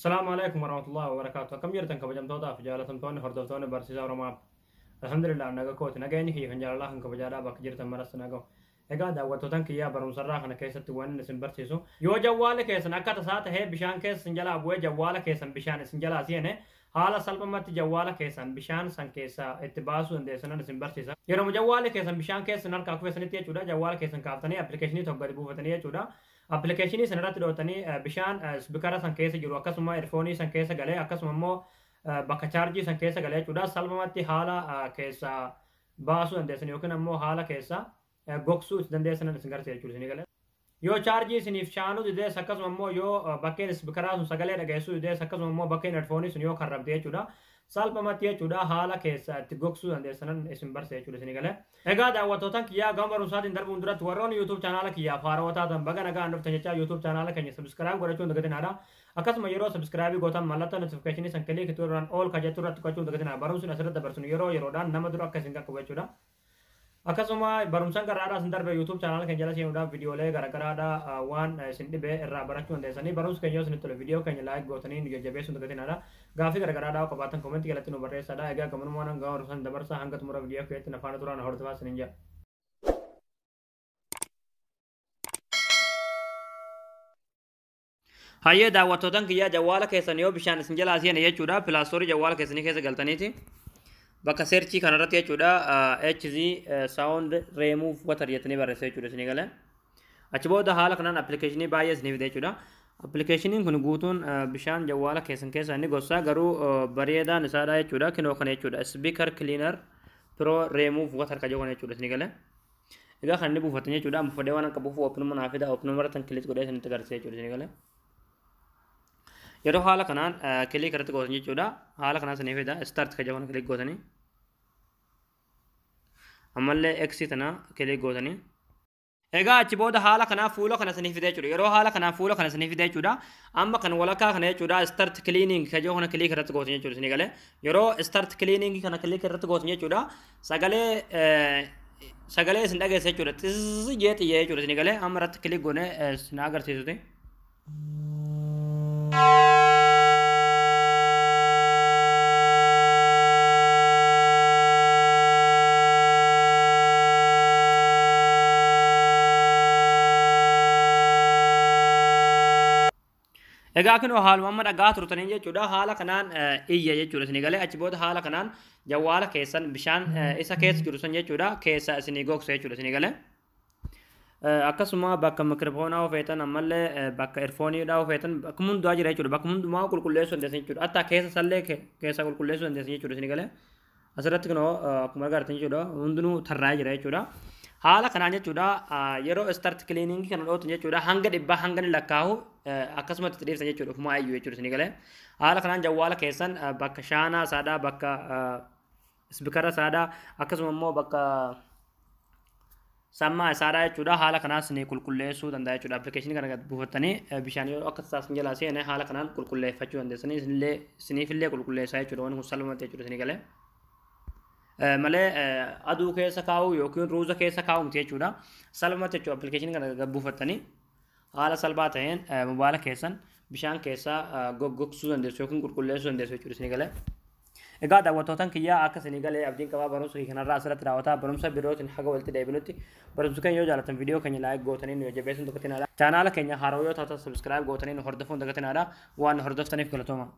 السلام عليكم ورحمة الله وبركاته. كم جرتن كبجمتوتا في جالتمتون هردفتون برسيسا ورماب. الحمد لله نجا كوت نجاني هي خنجر الله إنك بجارا بك جرتن مرس نجا. إجا دعوتوتن كيا برم سرّا خنا كيسة توان نسم برسيسو. يو جوال كيسن أكاد ساعة هي بشان كيس سنجلا أبوه جوال كيسن بشان سنجلا أسيانه. حالا سلب مت جوال كيسن بشان سن كيسا اتباسو اندسنا نسم برسيسا. يروم جوال كيسن بشان كيس نار كاكو سنتيه چودا جوال كيسن كافتني أبليكيشني تقدر بوفتني چودا. Appilikeeshinii sanarratti dootanii bishaan spikara san keessa jiru akkasuma erfoonii san keessa galee akkasuma immoo bakka chaarjii san keessa galee jechuudha. Salphumatti haala keessa baasuu dandeessan yookiin immoo haala keessa gogsuu itti dandeessan isin garsiisa jechuudha isin galee. Yoo chaarjii isiniif shaanuu didees akkasuma immoo yoo bakkeen spikaraa sun sagalee dhageessuu didees akkasuma immoo bakkeen erfoonii sun yoo karrabde jechuudha. Salphumatti jechuudha haala keessa itti gogsuu dandeessan isin barsiisa jechuudha isin galee. Egaa daawwattootaan kiyyaa gama barumsaatiin darbuun duratti warroonni YouTube chaanaala kiyyaaf haarawaa taatan baga nagaan dhuftan jechaa YouTube chaanaala keenya subscribe godhachuun dagatinadha. Akkasuma yeroo subscribe gootan mallattoo notification san kilik turaan all ka jettu irratti tuqachuun dagatinaa barumsuun asirratti dabarsuun yeroodhaan nama dura akka isin qaqqabu jechuudha. Akkasuma barumsaan garaadhaa isin darbe YouTube chaanaala keenya jala seenuudhaaf viidiyoolee garaagaraadhaa waan isin dhibee irraa barachuu dandeessanii barumsa keenya yoo isinitti tole viidiyoo keenya laayik gootanii nu jajjabeessuun dagatinadha. Gaafii garaagaraadhaa qabaatan koomentii jalatti nu barreessadha. Egaa gamanumaan gama barumsaan dabarsaa hanga xumura viidiyoo keessatti afaan turaan hordofaa isiniin jedha. Hayyee daawwattootaan kiyyaa jawwaala keessan yoo bishaan isin jalaa seene jechuudha pilaastorii jawwaala keessanii keessa galtaniiti bakka seerchii kanarratti jechuudha HZ sound remove water jettanii barreessa jechuudha isin galee achi booda haala kanaan appilikeeshinii baay'ee isiniif fida jechuudha. Appilikeeshiniin kun guutuun bishaan jawwaala keessan keessa inni gosa garuu bareedaan isaadha jechuudha kinoo kana jechuudha speaker cleaner pro remove water ka jedhu jechuudha isin galee. Egaa kan inni buufatanii jechuudha buufadee waan akka buufuu oopinuma naaf fida oopinuma irratti kilik godhee isinitti agarsiisa jechuudha isin galee. Yeroo haala kanaan kilik irratti gootan jechuudha. Haala kanaan sanii fida start ka jedhu kilik gootanii. Ammallee exit na kilik gootanii. Egaa achi booda haala kanaa fuula kana sanii fida jechuudha. Yeroo haala kanaa fuula kana sanii fida jechuudha. Amma kan walakkaa kana jechuudha start cleaning ka jedhu kilik irratti gootan jechuudha isin galee. Yeroo start cleaning kana kilik irratti gootan jechuudha. Sagalee isin dhageessa jechuudha. Xizz jeeti jechuudha isin galee. Amma irratti kilik goone isin agarsiisuti. Egaa kun haaluma amma dhagaa turtanii jechuudha haala kanaan iyya jechuudha isin galee achi booda haala kanaan jawwaala keessan bishaan isa keessa jiru san jechuudha keessa isin gogsa jechuudha isin galee. Akkasuma bakka mikrofoonaa ofeetan ammallee bakka erfooniidhaa ofeetan bakka hundumaa jira jechuudha bakka hundumaa qulqulleessuu dandeessan jechuudha hatta keessa sallee keessa qulqulleessuu dandeessan jechuudha isin galee. Asirratti kunoo akkuma agartan jechuudha hundinuu tarraa jira jechuudha. Haala kanaan jechuudha yeroo start cleaning kana dhootan jechuudha hanga dhibbaa hanga ni lakkaa'u akkasumatti itti dhiibsan jechuudha ofumaa iyyuu jechuudha isin galee. Haala kanaan jawwaala keessan bakka shaanaa saadaa bakka spikara saadaa akkasuma immoo bakka sammaa isaadhaa jechuudha haala kanaan isin qulqulleessuu danda'a jechuudha. Appilikeeshinii kana buufattanii bishaan yoo akka isaasin jalaa seene haala kanaan qulqulleeffachuu dandeessanii isiniifillee qulqulleessaa jechuudha waan kun salphumatti jechuudha isin galee. Malee aduu keessa kaa'u yookiin ruuza keessa kaa'u miti jechuudha. Salphumatti jechuudha appilikeeshinii kana buufattanii haala salphaa ta'een mobaayila keessan bishaan keessaa goggogsuu dandeessu yookiin qulqulleessuu dandeessu jechuudha isin galee. Egaa daawwattootaan kiyyaa akka isin galee abdiin qabaa barumsa kanarraa asirratti raawwataa barumsa birootiin haga walitti deebinutti barumsa keenya yoo jaalatan viidiyoo keenya laayik gootanii nu jajjabeessuun dagatinadha. Chaanaala keenya haarawaa yoo taatan subscribe gootanii nu hordofuun dagatinadha. Waan nu hordoftaniif galatooma.